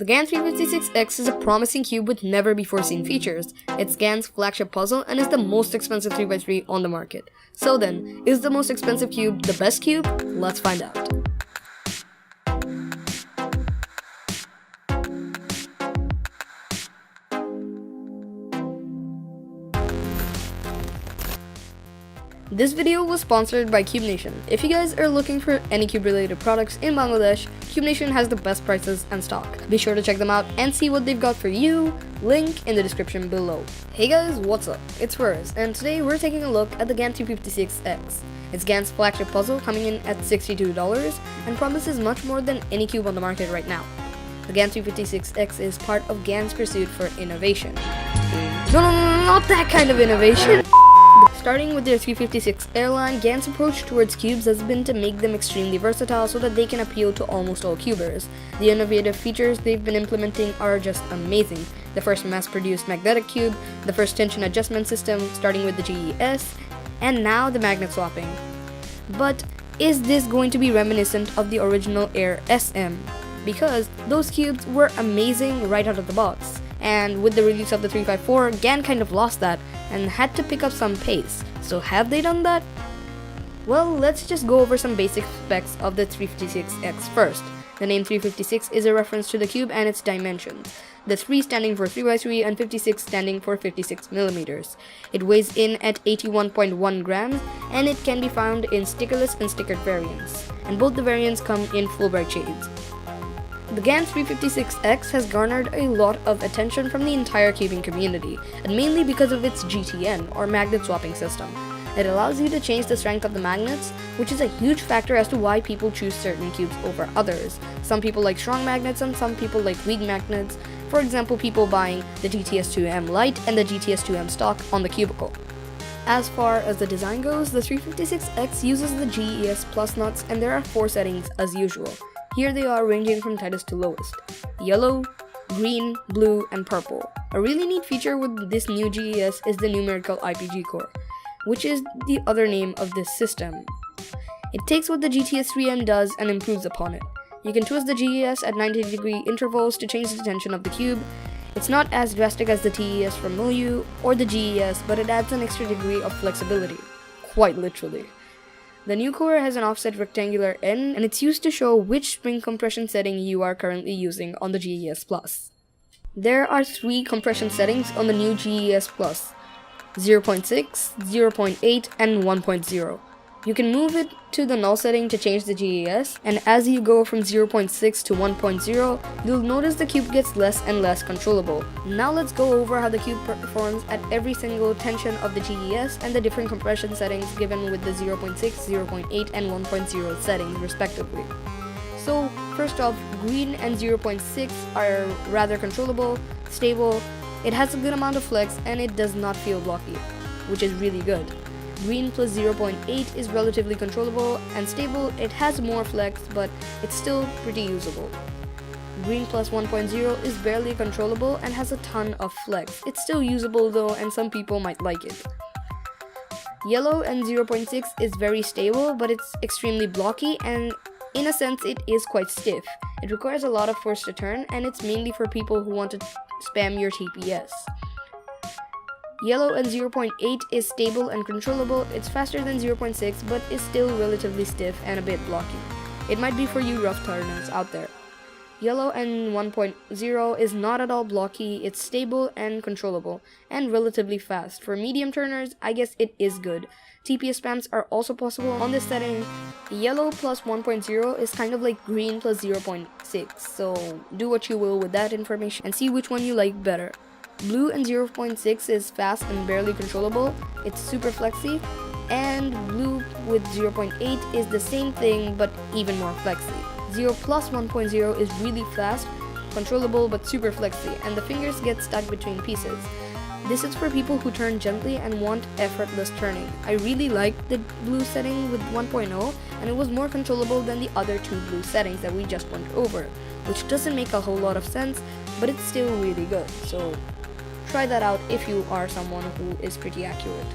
The GAN 356X is a promising cube with never-before-seen features. It's GAN's flagship puzzle and is the most expensive 3x3 on the market. So then, is the most expensive cube the best cube? Let's find out. This video was sponsored by Cube Nation. If you guys are looking for any cube related products in Bangladesh, Cube Nation has the best prices and stock. Be sure to check them out and see what they've got for you. Link in the description below. Hey guys, what's up? It's Fariz, and today we're taking a look at the GAN 356X. It's GAN's flagship puzzle, coming in at $62 and promises much more than any cube on the market right now. The GAN 356X is part of GAN's pursuit for innovation. No, not that kind of innovation! Starting with their 356 airline, GAN's approach towards cubes has been to make them extremely versatile so that they can appeal to almost all cubers. The innovative features they've been implementing are just amazing. The first mass-produced magnetic cube, the first tension adjustment system starting with the GES, and now the magnet swapping. But is this going to be reminiscent of the original Air SM? Because those cubes were amazing right out of the box. And with the release of the 354, GAN kind of lost that and had to pick up some pace. So have they done that? Well, let's just go over some basic specs of the 356X first. The name 356 is a reference to the cube and its dimensions. The 3 standing for 3x3 and 56 standing for 56 millimeters. It weighs in at 81.1 grams and it can be found in stickerless and stickered variants. And both the variants come in full bright shades. The GAN 356X has garnered a lot of attention from the entire cubing community, and mainly because of its GTN, or magnet swapping system. It allows you to change the strength of the magnets, which is a huge factor as to why people choose certain cubes over others. Some people like strong magnets and some people like weak magnets. For example, people buying the GTS2M Lite and the GTS2M stock on the cubicle. As far as the design goes, the 356X uses the GES Plus nuts, and there are 4 settings as usual. Here they are, ranging from tightest to lowest: yellow, green, blue, and purple. A really neat feature with this new GES is the numerical IPG core, which is the other name of this system. It takes what the GTS3M does and improves upon it. You can twist the GES at 90-degree intervals to change the tension of the cube. It's not as drastic as the TES from Milieu or the GES, but it adds an extra degree of flexibility. Quite literally. The new core has an offset rectangular end, and it's used to show which spring compression setting you are currently using on the GES Plus. There are 3 compression settings on the new GES Plus: 0.6, 0.8, and 1.0. You can move it to the null setting to change the GES, and as you go from 0.6 to 1.0, you'll notice the cube gets less and less controllable. Now let's go over how the cube performs at every single tension of the GES and the different compression settings given with the 0.6, 0.8, and 1.0 settings respectively. So first off, green and 0.6 are rather controllable, stable, it has a good amount of flex, and it does not feel blocky, which is really good. Green plus 0.8 is relatively controllable and stable. It has more flex, but it's still pretty usable. Green plus 1.0 is barely controllable and has a ton of flex. It's still usable though, and some people might like it. Yellow and 0.6 is very stable, but it's extremely blocky, and in a sense it is quite stiff. It requires a lot of force to turn, and it's mainly for people who want to spam your TPS. Yellow and 0.8 is stable and controllable. It's faster than 0.6 but is still relatively stiff and a bit blocky. It might be for you rough turners out there. Yellow and 1.0 is not at all blocky. It's stable and controllable and relatively fast. For medium turners, I guess it is good. TPS spams are also possible on this setting. Yellow plus 1.0 is kind of like green plus 0.6, so do what you will with that information and see which one you like better. Blue and 0.6 is fast and barely controllable. It's super flexy, and blue with 0.8 is the same thing but even more flexy. 0 plus 1.0 is really fast, controllable but super flexy, and the fingers get stuck between pieces. This is for people who turn gently and want effortless turning. I really liked the blue setting with 1.0, and it was more controllable than the other 2 blue settings that we just went over, which doesn't make a whole lot of sense, but it's still really good. So try that out if you are someone who is pretty accurate.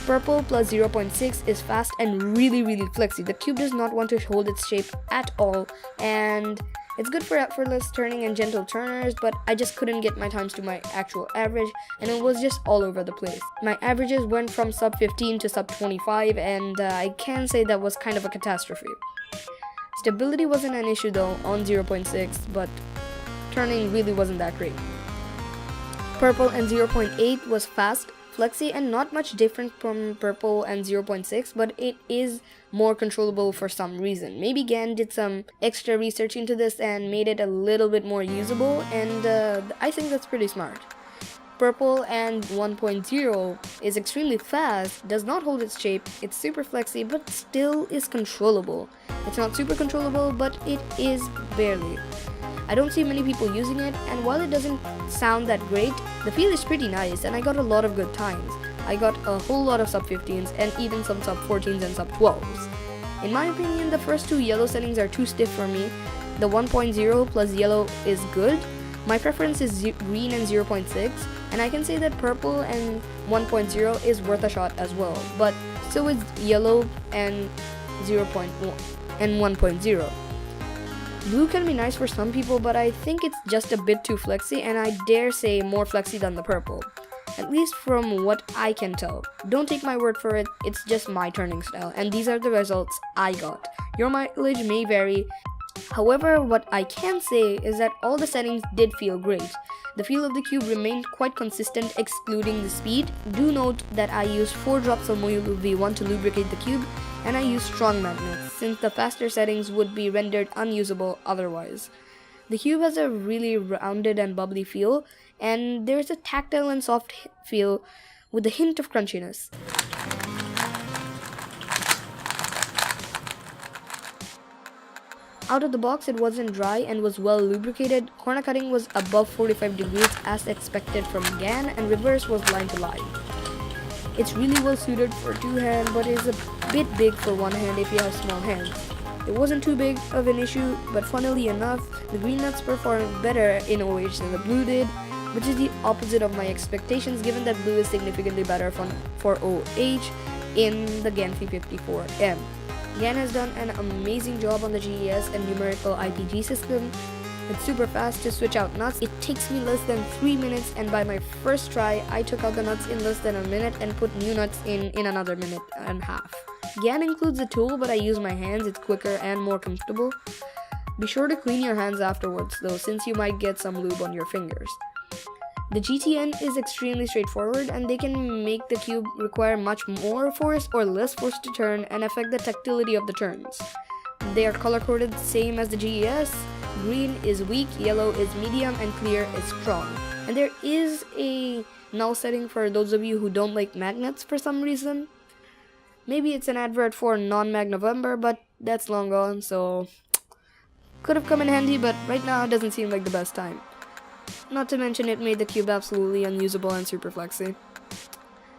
Purple plus 0.6 is fast and really flexy. The cube does not want to hold its shape at all, and It's good for effortless turning and gentle turners, but I just couldn't get my times to my actual average, and it was just all over the place. My averages went from sub 15 to sub 25, and I can say that was kind of a catastrophe. Stability wasn't an issue though on 0.6, but turning really wasn't that great. Purple and 0.8 was fast, flexy, and not much different from purple and 0.6, but it is more controllable for some reason. Maybe GAN did some extra research into this and made it a little bit more usable, and I think that's pretty smart. Purple and 1.0 is extremely fast, does not hold its shape, it's super flexy, but still is controllable. It's not super controllable, but it is barely. I don't see many people using it, and while it doesn't sound that great, the feel is pretty nice, and I got a lot of good times. I got a whole lot of sub 15s and even some sub 14s and sub 12s. In my opinion, the first two yellow settings are too stiff for me. The 1.0 plus yellow is good. My preference is green and 0.6, and I can say that purple and 1.0 is worth a shot as well, but so is yellow and 0.1 and 1.0. Blue can be nice for some people, but I think it's just a bit too flexy, and I dare say more flexy than the purple. At least from what I can tell. Don't take my word for it, it's just my turning style, and these are the results I got. Your mileage may vary. However, what I can say is that all the settings did feel great. The feel of the cube remained quite consistent excluding the speed. Do note that I used 4 drops of Moyu Lube V1 to lubricate the cube, and I used strong magnets since the faster settings would be rendered unusable otherwise. The cube has a really rounded and bubbly feel, and there's a tactile and soft feel with a hint of crunchiness. Out of the box, it wasn't dry and was well lubricated. Corner cutting was above 45 degrees as expected from GAN, and reverse was line to line. It's really well suited for 2-hand, but is a bit big for 1 hand if you have small hands. It wasn't too big of an issue, but funnily enough, the green nuts performed better in OH than the blue did, which is the opposite of my expectations given that blue is significantly better for OH in the GAN 354M. GAN has done an amazing job on the GES and numerical IPG system. It's super fast to switch out nuts. It takes me less than 3 minutes, and by my first try, I took out the nuts in less than a minute and put new nuts in another minute and a half. GAN includes a tool, but I use my hands. It's quicker and more comfortable. Be sure to clean your hands afterwards though, since you might get some lube on your fingers. The GTN is extremely straightforward, and they can make the cube require much more force or less force to turn and affect the tactility of the turns. They are color-coded same as the GES. Green is weak, yellow is medium, and clear is strong. And there is a null setting for those of you who don't like magnets for some reason. Maybe it's an advert for non-Mag November, but that's long gone, so could have come in handy, but right now it doesn't seem like the best time. Not to mention it made the cube absolutely unusable and super flexy.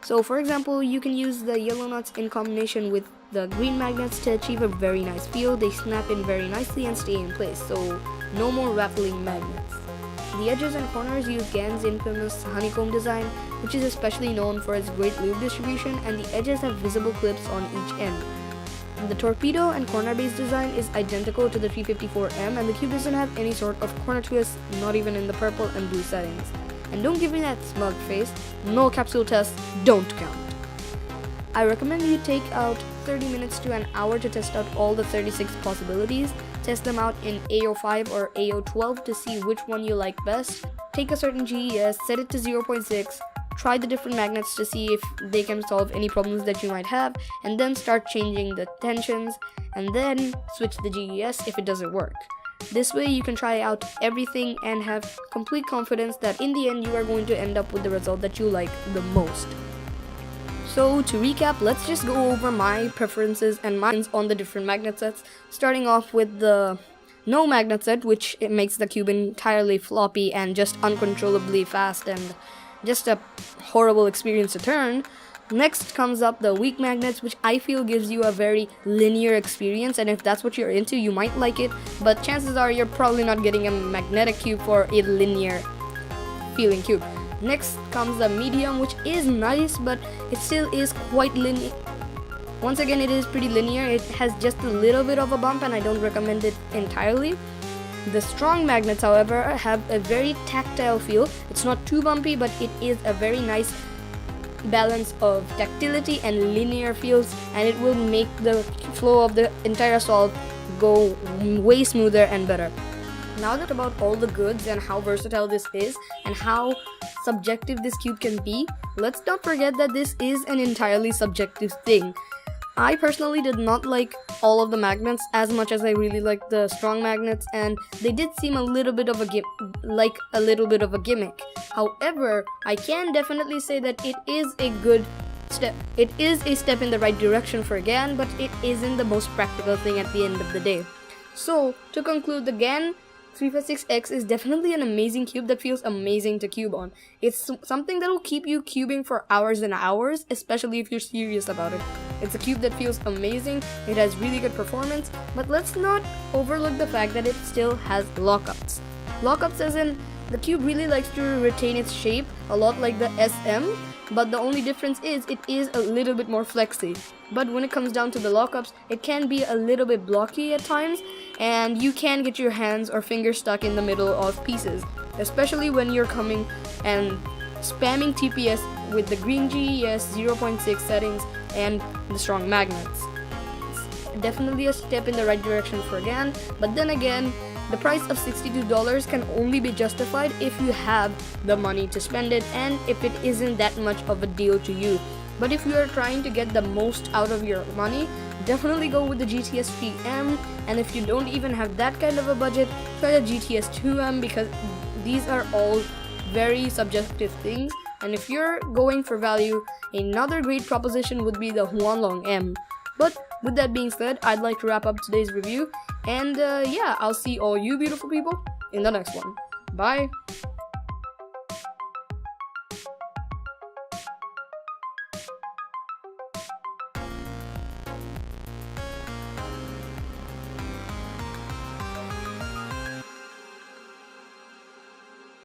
So for example, you can use the yellow nuts in combination with the green magnets to achieve a very nice feel. They snap in very nicely and stay in place, so no more rattling magnets. The edges and corners use GAN's infamous honeycomb design, which is especially known for its great lube distribution, and the edges have visible clips on each end. The torpedo and corner base design is identical to the 354M, and the cube doesn't have any sort of corner twist, not even in the purple and blue settings. And don't give me that smug face, no capsule tests don't count. I recommend you take out 30 minutes to an hour to test out all the 36 possibilities. Test them out in AO5 or AO12 to see which one you like best. Take a certain GES, set it to 0.6, try the different magnets to see if they can solve any problems that you might have, and then start changing the tensions, and then switch the GES if it doesn't work. This way you can try out everything and have complete confidence that in the end you are going to end up with the result that you like the most. So to recap, let's just go over my preferences and mines on the different magnet sets, starting off with the no magnet set, which it makes the cube entirely floppy and just uncontrollably fast and just a horrible experience to turn. Next comes up the weak magnets, which I feel gives you a very linear experience, and if that's what you're into, you might like it, but chances are you're probably not getting a magnetic cube for a linear feeling cube. Next comes the medium, which is nice, but it still is quite linear. Once again, it is pretty linear. It has just a little bit of a bump, and I don't recommend it entirely. The strong magnets, however, have a very tactile feel. It's not too bumpy, but it is a very nice balance of tactility and linear feels, and it will make the flow of the entire solve go way smoother and better. Now that about all the goods and how versatile this is and how subjective this cube can be, let's not forget that this is an entirely subjective thing. I personally did not like all of the magnets as much as I really liked the strong magnets, and they did seem a little bit of a gimmick. However, I can definitely say that it is a good step. It is a step in the right direction for GAN, but it isn't the most practical thing at the end of the day. So, to conclude, the GAN 356X is definitely an amazing cube that feels amazing to cube on. It's something that will keep you cubing for hours and hours, especially if you're serious about it. It's a cube that feels amazing, it has really good performance, but let's not overlook the fact that it still has lockups. Lockups as in, the cube really likes to retain its shape, a lot like the SM, but the only difference is it is a little bit more flexy. But when it comes down to the lockups, it can be a little bit blocky at times, and you can get your hands or fingers stuck in the middle of pieces, especially when you're coming and spamming TPS with the green GES 0.6 settings and the strong magnets. It's definitely a step in the right direction for GAN, but then again, the price of $62 can only be justified if you have the money to spend it and if it isn't that much of a deal to you. But if you are trying to get the most out of your money, definitely go with the GTS 3M, and if you don't even have that kind of a budget, try the GTS 2M, because these are all very subjective things, and if you're going for value, another great proposition would be the Huanglong M. But with that being said, I'd like to wrap up today's review, and yeah, I'll see all you beautiful people in the next one. Bye!